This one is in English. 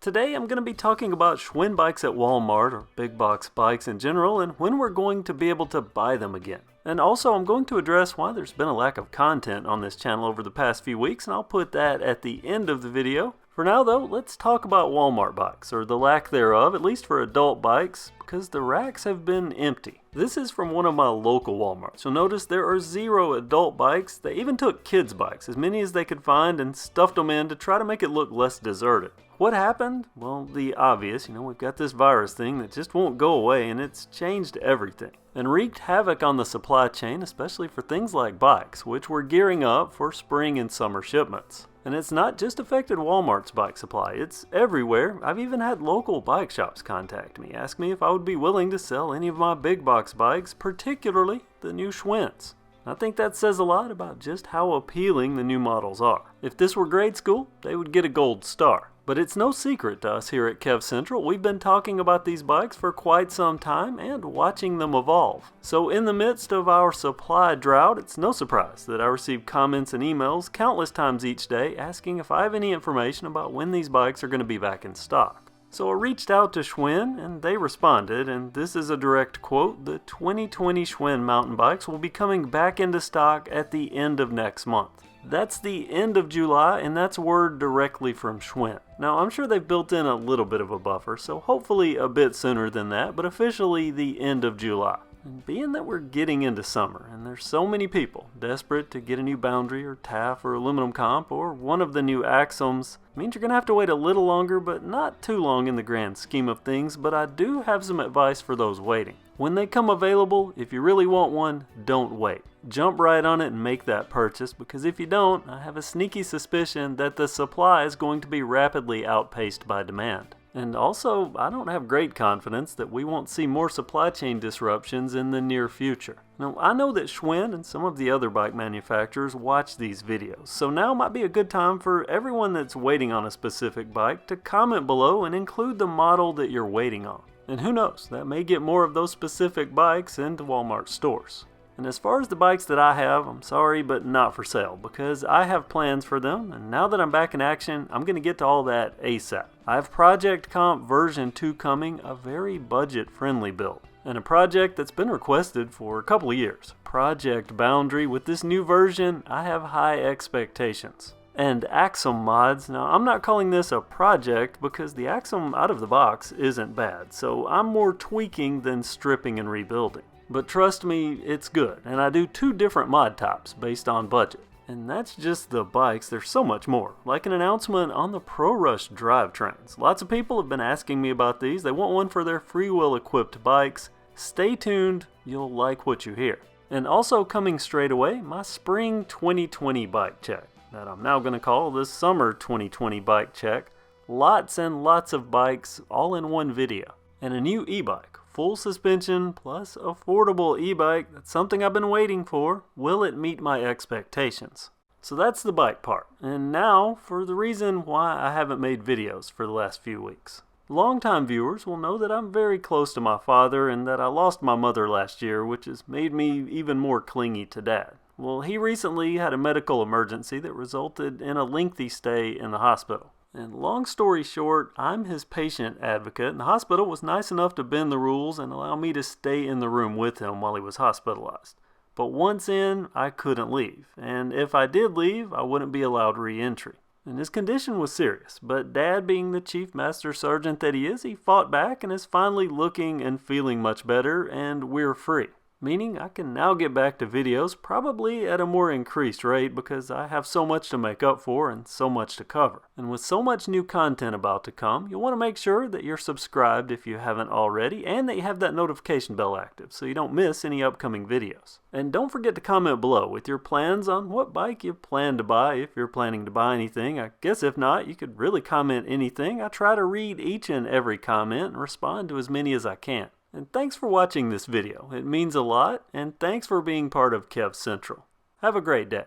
Today I'm going to be talking about Schwinn bikes at Walmart, or big box bikes in general, and when we're going to be able to buy them again. And also I'm going to address why there's been a lack of content on this channel over the past few weeks, and I'll put that at the end of the video. For now though, let's talk about Walmart bikes, or the lack thereof, at least for adult bikes, because the racks have been empty. This is from one of my local Walmarts. You'll notice there are 0 adult bikes. They even took kids' bikes, as many as they could find, and stuffed them in to try to make it look less deserted. What happened? Well, the obvious. We've got this virus thing that just won't go away, and it's changed everything and wreaked havoc on the supply chain, especially for things like bikes, which were gearing up for spring and summer shipments. And it's not just affected Walmart's bike supply, it's everywhere. I've even had local bike shops contact me, ask me if I would be willing to sell any of my big box bikes, particularly the new Schwinns. I think that says a lot about just how appealing the new models are. If this were grade school, they would get a gold star. But it's no secret to us here at KevCentral. We've been talking about these bikes for quite some time and watching them evolve. So in the midst of our supply drought, it's no surprise that I receive comments and emails countless times each day asking if I have any information about when these bikes are going to be back in stock. So I reached out to Schwinn and they responded, and this is a direct quote: "The 2020 Schwinn mountain bikes will be coming back into stock at the end of next month." That's the end of July, and that's word directly from Schwinn. Now, I'm sure they've built in a little bit of a buffer, so hopefully a bit sooner than that, but officially the end of July. And being that we're getting into summer, and there's so many people desperate to get a new Boundary or Taff or aluminum comp or one of the new Axums, means you're going to have to wait a little longer, but not too long in the grand scheme of things. But I do have some advice for those waiting. When they come available, if you really want one, don't wait. Jump right on it and make that purchase, because if you don't, I have a sneaky suspicion that the supply is going to be rapidly outpaced by demand. And also, I don't have great confidence that we won't see more supply chain disruptions in the near future. Now, I know that Schwinn and some of the other bike manufacturers watch these videos, so now might be a good time for everyone that's waiting on a specific bike to comment below and include the model that you're waiting on. And who knows, that may get more of those specific bikes into Walmart stores. And as far as the bikes that I have, I'm sorry, but not for sale, because I have plans for them, and now that I'm back in action, I'm going to get to all that ASAP. I have Project Comp version 2 coming, a very budget-friendly build, and a project that's been requested for a couple of years. Project Boundary. With this new version, I have high expectations. And Axum mods. Now, I'm not calling this a project because the Axum out of the box isn't bad, so I'm more tweaking than stripping and rebuilding. But trust me, it's good, and I do 2 different mod types based on budget. And that's just the bikes. There's so much more, like an announcement on the ProRush drivetrains. Lots of people have been asking me about these. They want one for their freewheel equipped bikes. Stay tuned, you'll like what you hear. And also coming straight away, my spring 2020 bike check, that I'm now going to call the summer 2020 bike check. Lots and lots of bikes all in one video. And a new e-bike. Full suspension plus affordable e-bike. That's something I've been waiting for. Will it meet my expectations? So that's the bike part. And now for the reason why I haven't made videos for the last few weeks. Longtime viewers will know that I'm very close to my father and that I lost my mother last year, which has made me even more clingy to Dad. Well, he recently had a medical emergency that resulted in a lengthy stay in the hospital. And long story short, I'm his patient advocate, and the hospital was nice enough to bend the rules and allow me to stay in the room with him while he was hospitalized. But once in, I couldn't leave, and if I did leave, I wouldn't be allowed re-entry. And his condition was serious, but Dad, being the chief master sergeant that he is, he fought back and is finally looking and feeling much better, and we're free. Meaning I can now get back to videos, probably at a more increased rate, because I have so much to make up for and so much to cover. And with so much new content about to come, you'll want to make sure that you're subscribed if you haven't already, and that you have that notification bell active so you don't miss any upcoming videos. And don't forget to comment below with your plans on what bike you plan to buy, if you're planning to buy anything. I guess if not, you could really comment anything. I try to read each and every comment and respond to as many as I can. And thanks for watching this video. It means a lot, and thanks for being part of KevCentral. Have a great day.